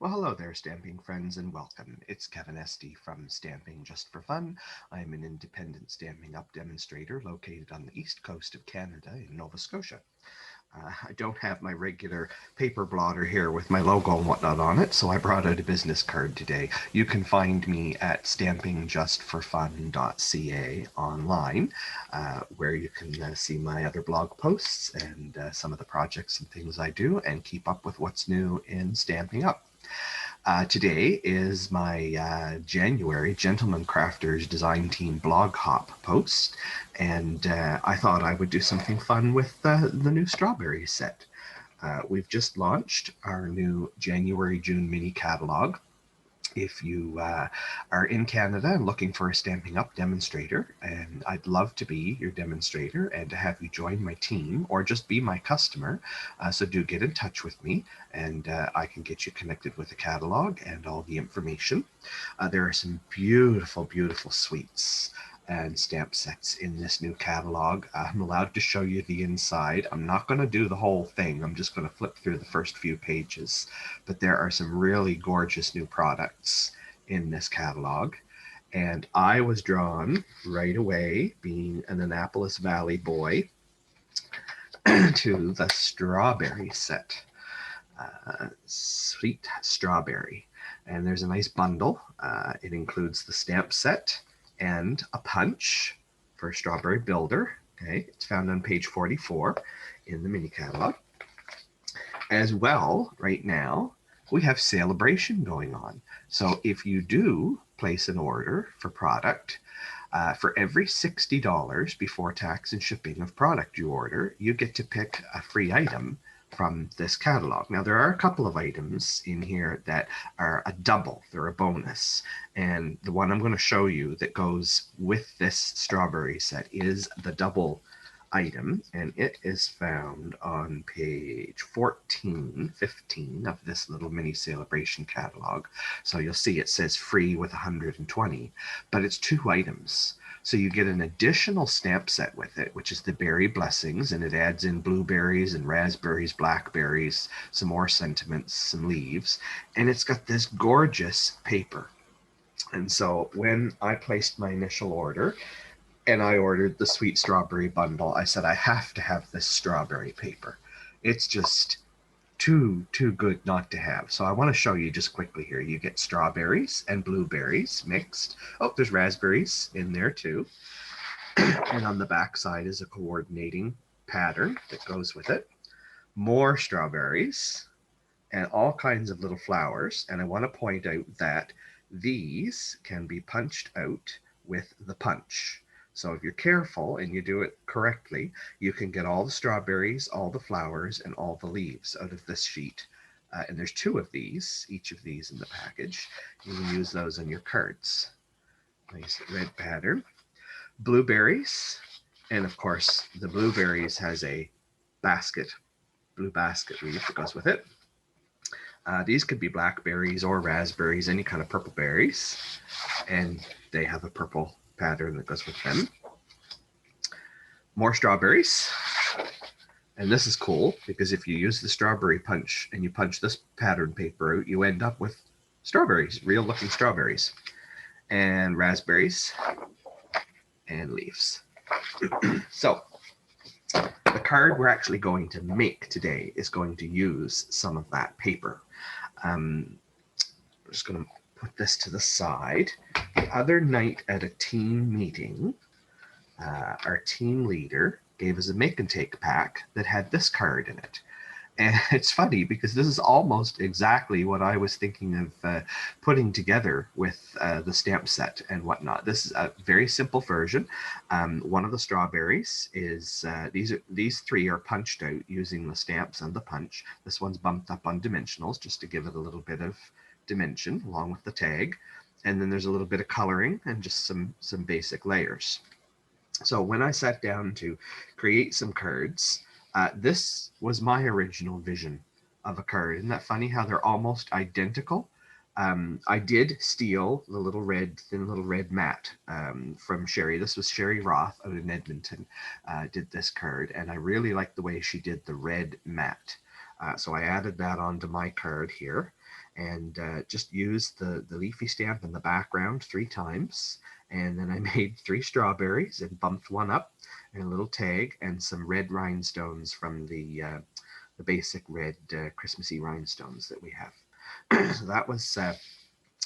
Well, hello there, stamping friends, and welcome. It's Kevin Esty from Stamping Just for Fun. I'm an independent Stamping Up demonstrator located on the east coast of Canada in Nova Scotia. I don't have my regular paper blotter here with my logo and whatnot on it, so I brought out a business card today. You can find me at StampingJustForFun.CA online, where you can see my other blog posts and some of the projects and things I do and keep up with what's new in Stamping Up. Today is my January Gentleman Crafters Design Team blog hop post, and I thought I would do something fun with the new strawberry set. We've just launched our new January-June mini catalog. If you are in Canada and looking for a Stamping Up demonstrator, and I'd love to be your demonstrator and to have you join my team or just be my customer, so do get in touch with me and I can get you connected with the catalog and all the information. There are some beautiful, beautiful suites and stamp sets in this new catalog. I'm allowed to show you the inside. I'm not going to do the whole thing. I'm just going to flip through the first few pages. But there are some really gorgeous new products in this catalog. And I was drawn right away, being an Annapolis Valley boy, to the strawberry set. Sweet strawberry. And there's a nice bundle. It includes the stamp set and a punch for Strawberry Builder. Okay, it's found on page 44 in the mini catalog. As well, right now, we have Sale-A-Bration going on. So if you do place an order for product, for every $60 before tax and shipping of product you order, you get to pick a free item from this catalog. Now, there are a couple of items in here that are a double, they're a bonus. And the one I'm going to show you that goes with this strawberry set is the double item, and it is found on page 14, 15 of this little mini Sale-A-Bration catalog. So you'll see it says free with 120, but it's two items. So you get an additional stamp set with it, which is the Berry Blessings, and it adds in blueberries and raspberries, blackberries, some more sentiments, some leaves, and it's got this gorgeous paper. And so when I placed my initial order, and I ordered the sweet strawberry bundle, I said, I have to have this strawberry paper. It's just too good not to have. So I want to show you just quickly here. You get strawberries and blueberries mixed. Oh, there's raspberries in there too. And on the back side is a coordinating pattern that goes with it. More strawberries and all kinds of little flowers. And I want to point out that these can be punched out with the punch. So if you're careful and you do it correctly, you can get all the strawberries, all the flowers, and all the leaves out of this sheet. And there's two of these, each of these in the package. You can use those on your cards. Nice red pattern. Blueberries, and of course the blueberries has a basket, blue basket leaf that goes with it. These could be blackberries or raspberries, any kind of purple berries, and they have a purple pattern that goes with them. More strawberries, and this is cool because if you use the strawberry punch and you punch this pattern paper out, you end up with strawberries, real looking strawberries, and raspberries and leaves. So the card we're actually going to make today is going to use some of that paper. I'm just going to put this to the side. The other night at a team meeting, our team leader gave us a make and take pack that had this card in it. And it's funny because this is almost exactly what I was thinking of putting together with the stamp set and whatnot. This is a very simple version. One of the strawberries is, these three are punched out using the stamps and the punch. This one's bumped up on dimensionals just to give it a little bit of dimension along with the tag. And then there's a little bit of coloring and just some basic layers. So when I sat down to create some cards, this was my original vision of a card. Isn't that funny how they're almost identical? I did steal the thin little red mat from Sherry. This was Sherry Roth out in Edmonton, did this card, and I really liked the way she did the red mat. So I added that onto my card here. and just used the leafy stamp in the background 3 times. And then I made 3 strawberries and bumped one up and a little tag and some red rhinestones from the basic red Christmassy rhinestones that we have. So that was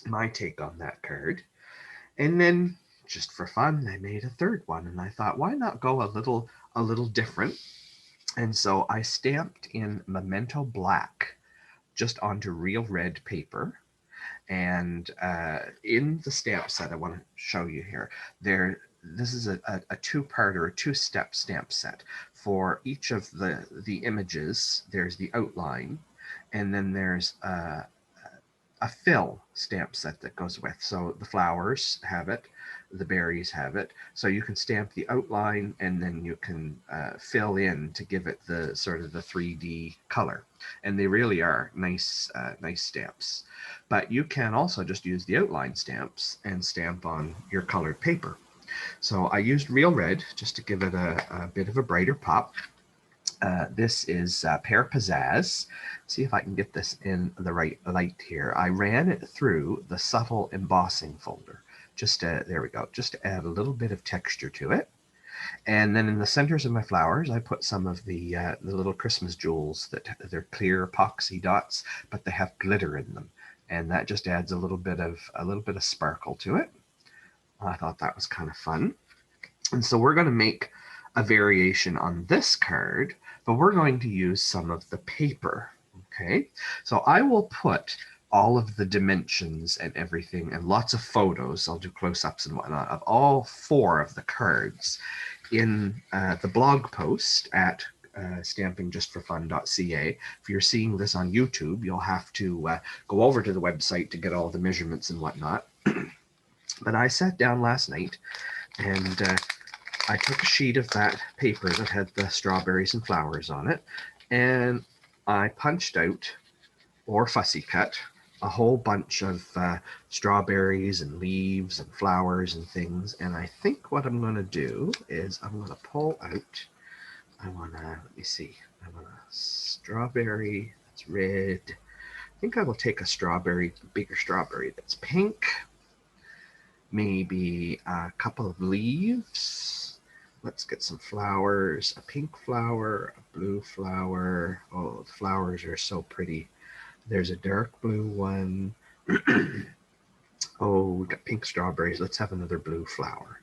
my take on that card. And then just for fun, I made a third one, and I thought, why not go a little different? And so I stamped in Memento Black just onto real red paper. And in the stamp set, I want to show you here, this is a two-part or a two-step stamp set. For each of the images, there's the outline, and then there's a fill stamp set that goes with. So the flowers have it, the berries have it. So you can stamp the outline and then you can fill in to give it the sort of the 3D color. And they really are nice, nice stamps. But you can also just use the outline stamps and stamp on your colored paper. So I used real red just to give it a bit of a brighter pop. This is Pear Pizzazz. See if I can get this in the right light here. I ran it through the subtle embossing folder. Just there we go. Just to add a little bit of texture to it. And then in the centers of my flowers, I put some of the little Christmas jewels that they're clear epoxy dots, but they have glitter in them, and that just adds a little bit of sparkle to it. I thought that was kind of fun. And so we're going to make a variation on this card, but we're going to use some of the paper. Okay, so I will put all of the dimensions and everything and lots of photos, I'll do close-ups and whatnot, of all 4 of the cards in the blog post at StampingJustForFun.CA. If you're seeing this on YouTube, you'll have to go over to the website to get all the measurements and whatnot. But I sat down last night and I took a sheet of that paper that had the strawberries and flowers on it, and I punched out or fussy cut a whole bunch of strawberries and leaves and flowers and things. And I think what I'm going to do is I'm going to pull out, let me see, I want a strawberry that's red. I think I will take a strawberry, bigger strawberry that's pink, maybe a couple of leaves. Let's get some flowers, a pink flower, a blue flower. Oh, the flowers are so pretty. There's a dark blue one. Oh, we got pink strawberries. Let's have another blue flower.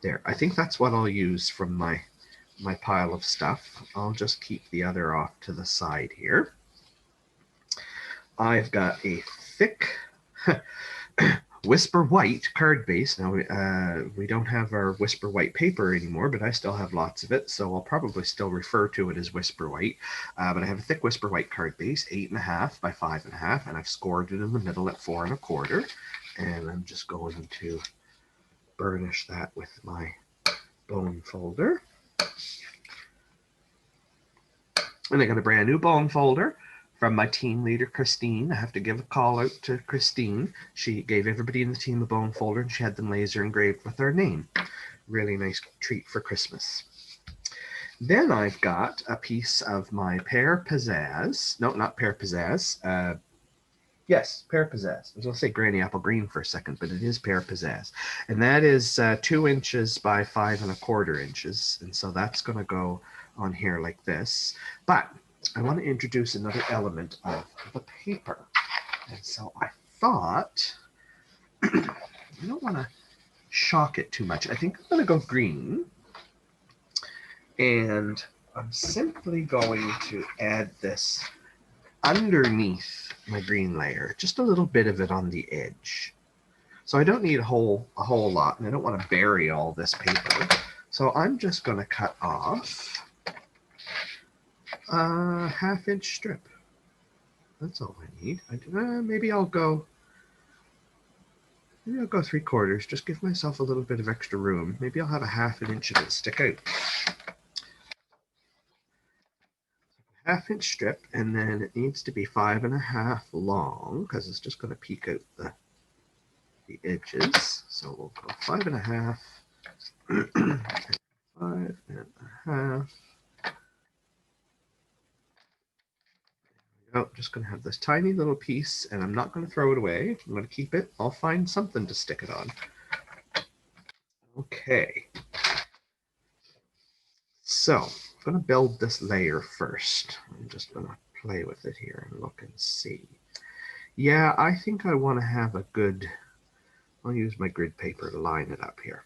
There, I think that's what I'll use from my pile of stuff. I'll just keep the other off to the side here. I've got a thick Whisper White card base. Now, we don't have our Whisper White paper anymore, but I still have lots of it, so I'll probably still refer to it as Whisper White. But I have a thick Whisper White card base, 8.5 by 5.5, and I've scored it in the middle at 4.25. And I'm just going to burnish that with my bone folder. And I got a brand new bone folder from my team leader, Christine. I have to give a call out to Christine. She gave everybody in the team a bone folder, and she had them laser engraved with our name. Really nice treat for Christmas. Then I've got a piece of my Pear Pizzazz. No, not Pear Pizzazz. Yes, Pear Pizzazz. I was going to say Granny Apple Green for a second, but it is Pear Pizzazz. And that is 2 inches by 5.25 inches. And so that's going to go on here like this. But I want to introduce another element of the paper. And so I thought, I don't want to shock it too much. I think I'm going to go green. And I'm simply going to add this underneath my green layer, just a little bit of it on the edge. So I don't need a whole lot, and I don't want to bury all this paper. So I'm just going to cut off a 1/2 inch strip. That's all I need. Maybe I'll go 3/4. Just give myself a little bit of extra room. Maybe I'll have a 1/2 inch of it stick out. 1/2 inch strip, and then it needs to be 5.5 long because it's just going to peek out the edges. So we'll go 5.5, 5.5. There we Oh, just going to have this tiny little piece, and I'm not going to throw it away. I'm going to keep it. I'll find something to stick it on. Okay. So I'm going to build this layer first. I'm just going to play with it here and look and see. Yeah, I think I want to have a good, I'll use my grid paper to line it up here.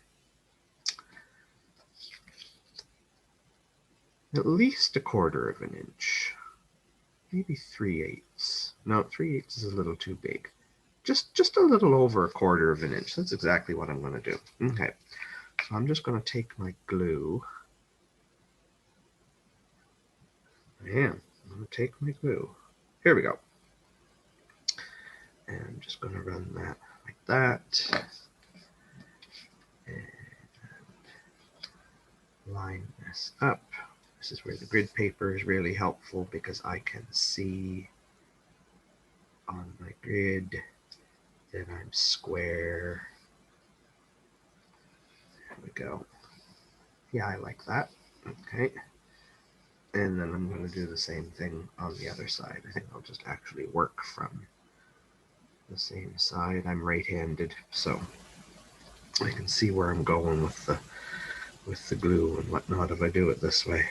At least 1/4 of an inch. Maybe 3/8. No, 3/8 is a little too big. Just a little over 1/4 of an inch. That's exactly what I'm going to do. Okay, so I'm just going to take my glue. I'm going to take my glue. Here we go. And I'm just going to run that like that. And line this up. This is where the grid paper is really helpful because I can see on my grid that I'm square. There we go. Yeah, I like that. Okay. And then I'm going to do the same thing on the other side. I think I'll just actually work from the same side. I'm right-handed, so I can see where I'm going with the glue and whatnot if I do it this way.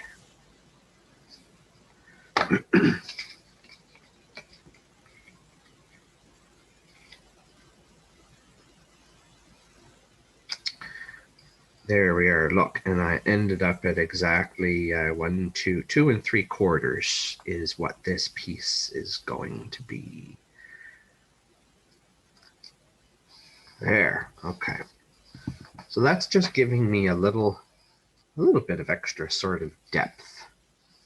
There we are, look, and I ended up at exactly 1, 2 3/4 is what this piece is going to be. There, okay. So that's just giving me a little bit of extra sort of depth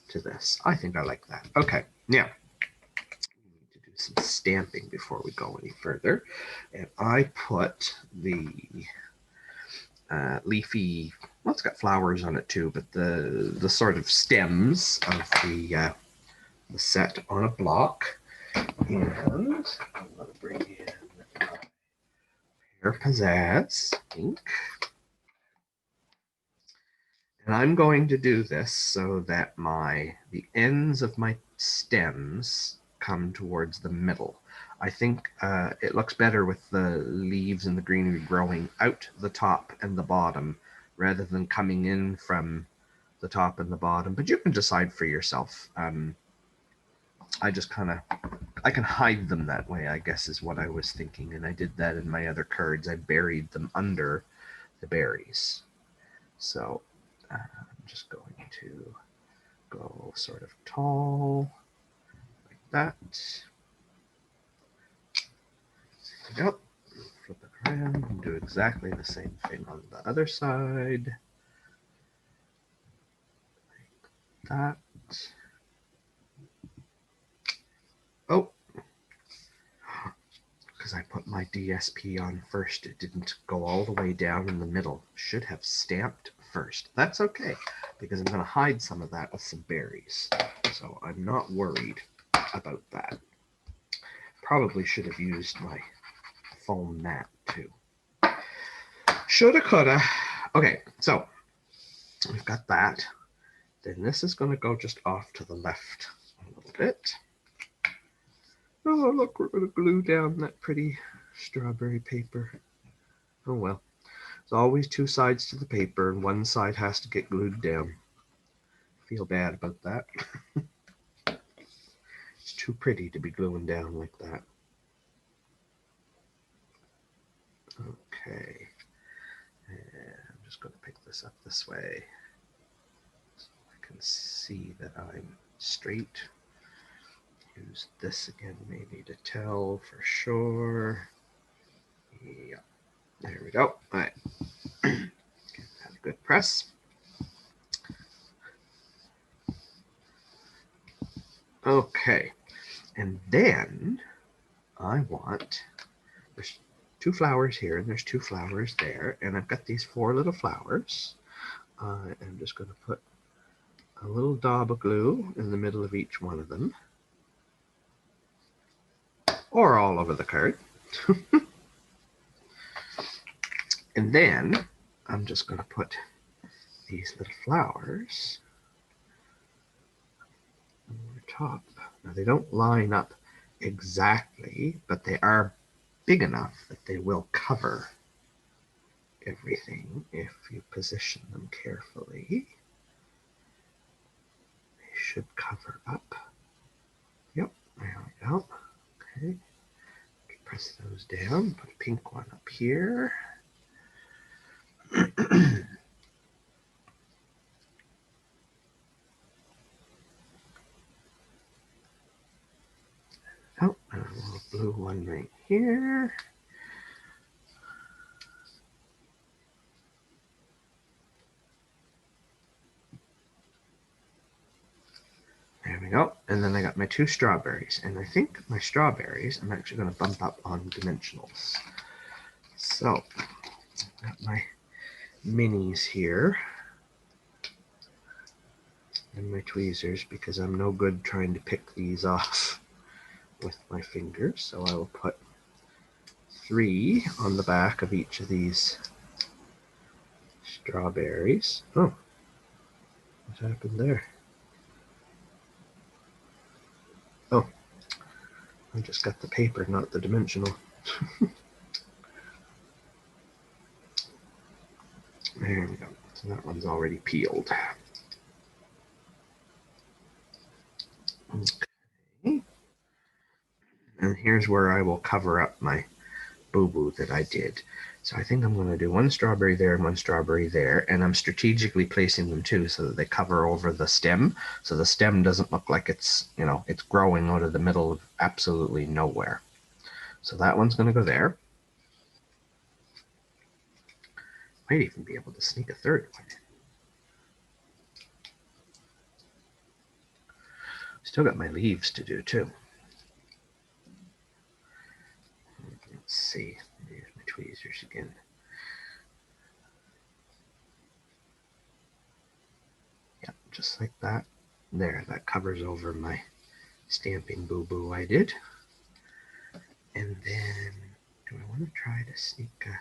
to this. I think I like that. Okay, now we need to do some stamping before we go any further. And I put the leafy, well, it's got flowers on it too, but the sort of stems of the set on a block. And I'm going to bring in Pear Pizzazz ink. And I'm going to do this so that the ends of my stems come towards the middle. I think it looks better with the leaves and the greenery growing out the top and the bottom rather than coming in from the top and the bottom. But you can decide for yourself. I just I can hide them that way, I guess is what I was thinking. And I did that in my other cards. I buried them under the berries. So I'm just going to go sort of tall like that. There we go. Flip it around and do exactly the same thing on the other side. Like that. Oh, because I put my DSP on first, it didn't go all the way down in the middle. Should have stamped first. That's okay, because I'm going to hide some of that with some berries. So I'm not worried about that. Probably should have used my foam mat too. Shoulda, coulda. Okay, so we've got that. Then this is going to go just off to the left a little bit. Oh, look, we're going to glue down that pretty strawberry paper. Oh, well. There's always two sides to the paper, and one side has to get glued down. Feel bad about that. It's too pretty to be gluing down like that. Okay. And I'm just going to pick this up this way so I can see that I'm straight. Use this again maybe to tell for sure. Yeah, there we go. All right. Give that a good press. Okay, and then I want, there's 2 flowers here and there's 2 flowers there, and I've got these 4 little flowers. I'm just going to put a little daub of glue in the middle of each one of them, or all over the card. And then I'm just going to put these little flowers on the top Now they don't line up exactly, but they are big enough that they will cover everything if you position them carefully. They should cover up. Yep, there we go. Okay, press those down, put a pink one up here. Oh, and a little blue one right here. There we go. And then I got my 2 strawberries. And I think my strawberries, I'm actually going to bump up on dimensionals. So, got my minis here. And my tweezers, because I'm no good trying to pick these off with my fingers. So I will put 3 on the back of each of these strawberries. Oh, what happened there? Oh, I just got the paper, not the dimensional. There we go. So that one's already peeled. Okay. And here's where I will cover up my boo-boo that I did. So I think I'm going to do 1 strawberry there and 1 strawberry there, and I'm strategically placing them too so that they cover over the stem, so the stem doesn't look like it's, you know, it's growing out of the middle of absolutely nowhere. So that one's going to go there. Might even be able to sneak a 3rd one in. Still got my leaves to do too. Let's see. Here's my tweezers again. Yep, just like that. There, that covers over my stamping boo-boo I did. And then, do I want to try to sneak a...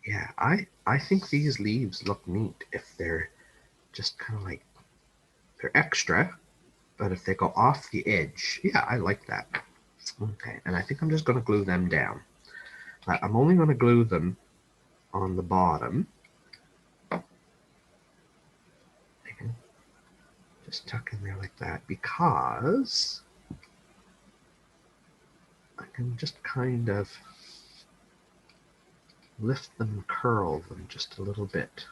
Yeah, I think these leaves look neat if they're just kind of like, they're extra, but if they go off the edge, yeah, I like that. Okay, and I think I'm just going to glue them down. I'm only going to glue them on the bottom. I can just tuck in there like that because I can just kind of lift them, curl them just a little bit.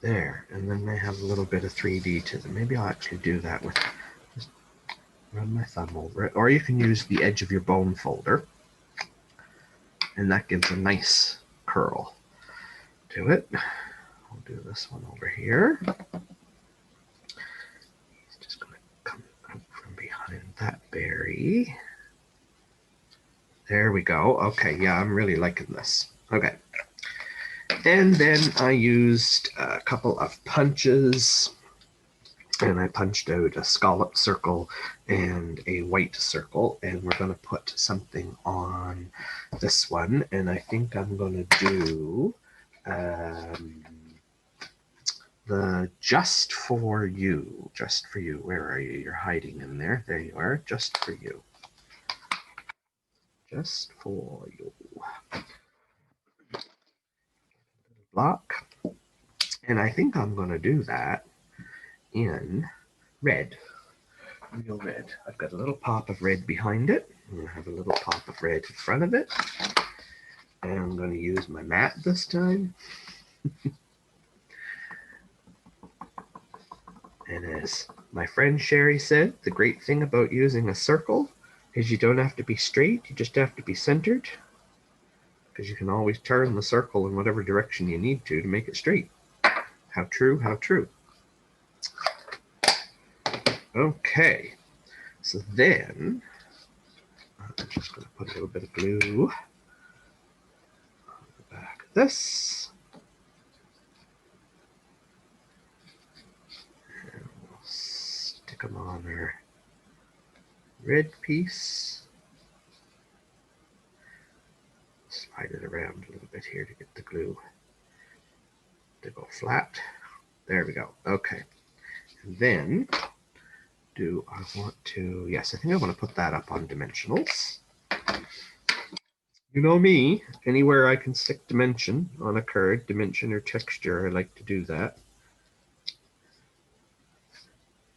There, and then they have a little bit of 3D to them. Maybe I'll actually do that with, just run my thumb over it. Or you can use the edge of your bone folder, and that gives a nice curl to it. I'll do this one over here. He's just going to come out from behind that berry. There we go. Okay, yeah, I'm really liking this. Okay. And then I used a couple of punches, and I punched out a scallop circle and a white circle, and we're going to put something on this one, and I think I'm going to do the Just For You. Just For You. Where are you? You're hiding in there. There you are. Just For You. Just For You. Block. And I think I'm going to do that in red. Real red. I've got a little pop of red behind it. I'm going to have a little pop of red in front of it. And I'm going to use my mat this time. And as my friend Sherry said, the great thing about using a circle is you don't have to be straight, you just have to be centered. Because you can always turn the circle in whatever direction you need to make it straight. How true, how true. Okay, so then I'm just going to put a little bit of glue on the back of this. And we'll stick them on our red piece. Slide it around a little bit here to get the glue to go flat. There we go. Okay. And then do I want to, yes, I think I want to put that up on dimensionals. You know me, anywhere I can stick dimension on a card, dimension or texture, I like to do that.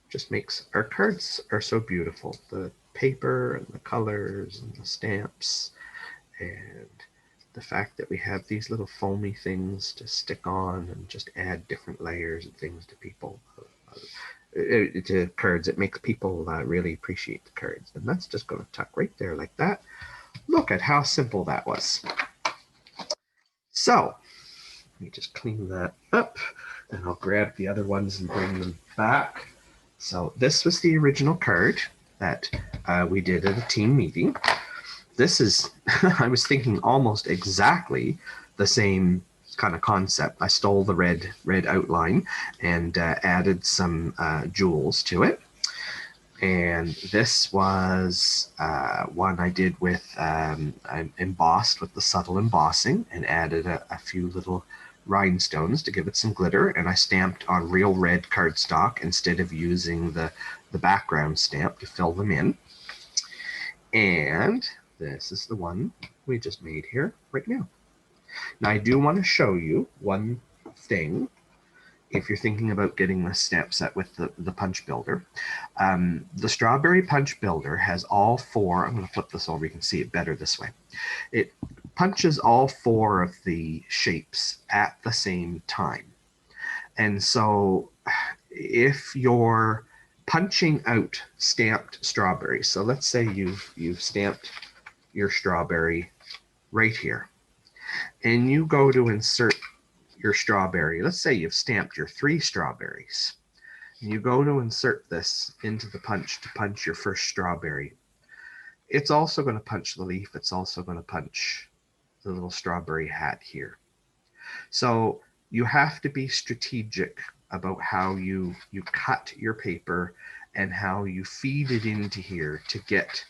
Just makes our cards are so beautiful. The paper and the colors and the stamps and the fact that we have these little foamy things to stick on and just add different layers and things to people, to cards. It makes people really appreciate the cards. And that's just going to tuck right there like that. Look at how simple that was. So let me just clean that up, and I'll grab the other ones and bring them back. So this was the original card that we did at a team meeting. This is, I was thinking almost exactly the same kind of concept. I stole the red outline and added some jewels to it. And this was one I did with, I embossed with the subtle embossing and added a few little rhinestones to give it some glitter, and I stamped on real red cardstock instead of using the background stamp to fill them in. And this is the one we just made here right now. Now I do want to show you one thing if you're thinking about getting this stamp set with the punch builder. The strawberry punch builder has all four, I'm going to flip this over, you can see it better this way. It punches all four of the shapes at the same time. And so if you're punching out stamped strawberries, so let's say you've stamped your strawberry right here, and you go to insert your strawberry. Let's say you've stamped your 3 strawberries. And you go to insert this into the punch to punch your first strawberry. It's also going to punch the leaf. It's also going to punch the little strawberry hat here. So you have to be strategic about how you cut your paper and how you feed it into here to get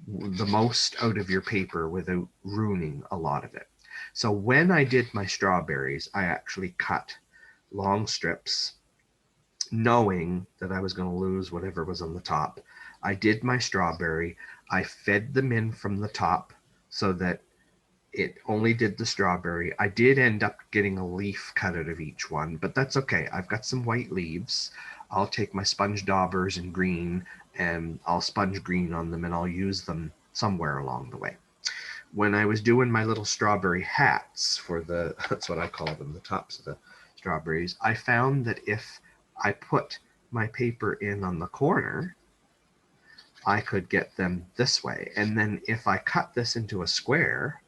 the most out of your paper without ruining a lot of it. So when I did my strawberries, I actually cut long strips, knowing that I was going to lose whatever was on the top. I did my strawberry. I fed them in from the top so that it only did the strawberry. I did end up getting a leaf cut out of each one, but that's okay. I've got some white leaves. I'll take my sponge daubers in green and I'll sponge green on them, and I'll use them somewhere along the way. When I was doing my little strawberry hats for the, that's what I call them, the tops of the strawberries, I found that if I put my paper in on the corner, I could get them this way. And then if I cut this into a square,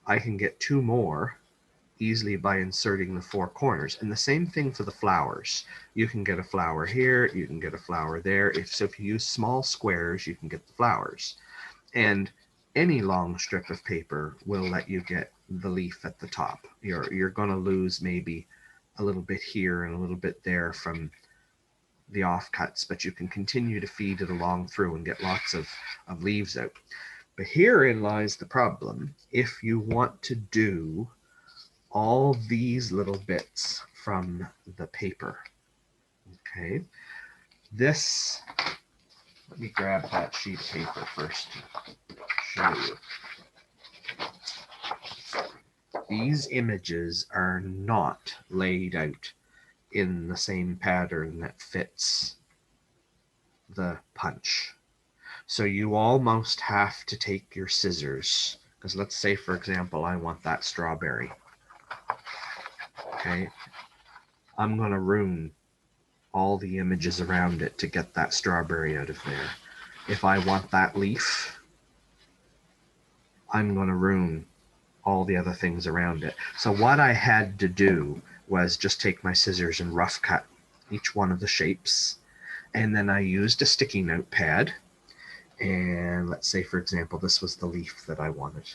I can get 2 more easily by inserting the 4 corners. And the same thing for the flowers. You can get a flower here, you can get a flower there. So if you use small squares, you can get the flowers. And any long strip of paper will let you get the leaf at the top. You're going to lose maybe a little bit here and a little bit there from the offcuts, but you can continue to feed it along through and get lots of leaves out. But herein lies the problem. If you want to do all these little bits from the paper, okay, this, let me grab that sheet of paper first to show you. These images are not laid out in the same pattern that fits the punch. So you almost have to take your scissors, because let's say, for example, I want that strawberry. Okay, I'm going to ruin all the images around it to get that strawberry out of there. If I want that leaf, I'm going to ruin all the other things around it. So what I had to do was just take my scissors and rough cut each one of the shapes. And then I used a sticky note pad. And let's say, for example, this was the leaf that I wanted.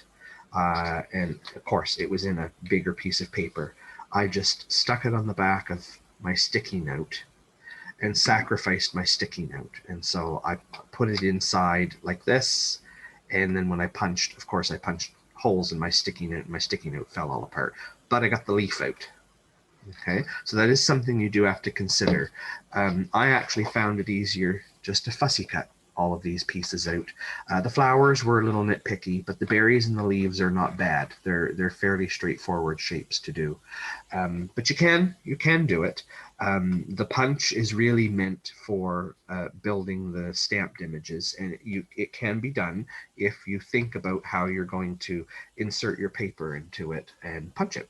And of course, it was in a bigger piece of paper. I just stuck it on the back of my sticky note and sacrificed my sticky note. And so I put it inside like this. And then when I punched, of course, I punched holes in my sticky note, and my sticky note fell all apart. But I got the leaf out. Okay, so that is something you do have to consider. I actually found it easier just to fussy cut all of these pieces out. The flowers were a little nitpicky, but the berries and the leaves are not bad. They're fairly straightforward shapes to do. But you can do it. The punch is really meant for building the stamped images, and it can be done if you think about how you're going to insert your paper into it and punch it.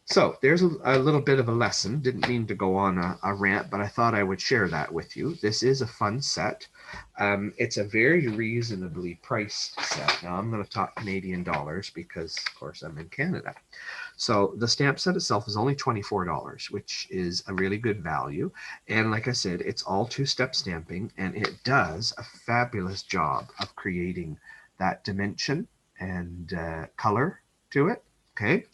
So there's a little bit of a lesson. Didn't mean to go on a rant, but I thought I would share that with you. This is a fun set. It's a very reasonably priced set. Now I'm going to talk Canadian dollars because, of course, I'm in Canada. So the stamp set itself is only $24, which is a really good value. And like I said, it's all two-step stamping, and it does a fabulous job of creating that dimension and color to it. Okay.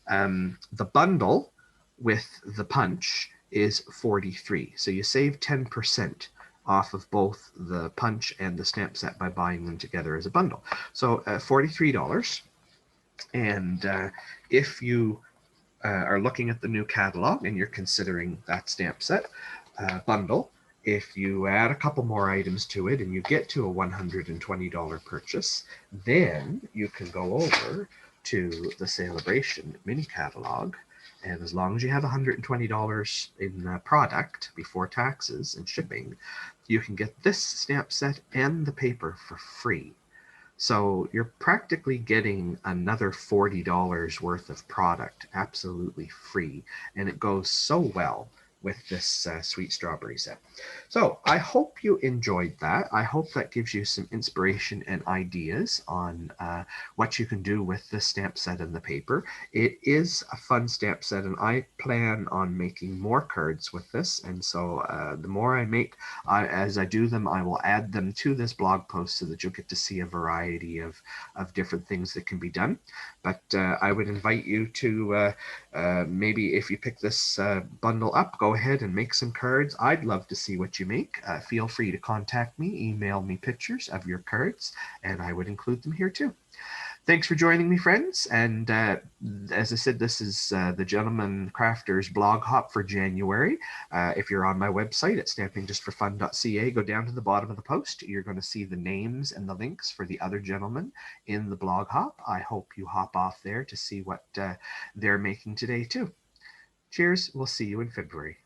The bundle with the punch is 43. So you save 10% off of both the punch and the stamp set by buying them together as a bundle. So $43. And if you are looking at the new catalog and you're considering that stamp set bundle, if you add a couple more items to it and you get to a $120 purchase, then you can go over to the Sale-A-Bration mini catalog. And as long as you have $120 in product before taxes and shipping, you can get this stamp set and the paper for free. So you're practically getting another $40 worth of product absolutely free, and it goes so well with this sweet strawberry set. So I hope you enjoyed that. I hope that gives you some inspiration and ideas on what you can do with the stamp set and the paper. It is a fun stamp set, and I plan on making more cards with this. And so the more I make, as I do them, I will add them to this blog post so that you'll get to see a variety of different things that can be done. But I would invite you to maybe if you pick this bundle up, go ahead and make some cards. I'd love to see what you make. Feel free to contact me, email me pictures of your cards, and I would include them here too. Thanks for joining me, friends. And as I said, this is the Gentleman Crafter's blog hop for January. If you're on my website at StampingJustForFun.CA, go down to the bottom of the post. You're going to see the names and the links for the other gentlemen in the blog hop. I hope you hop off there to see what they're making today, too. Cheers. We'll see you in February.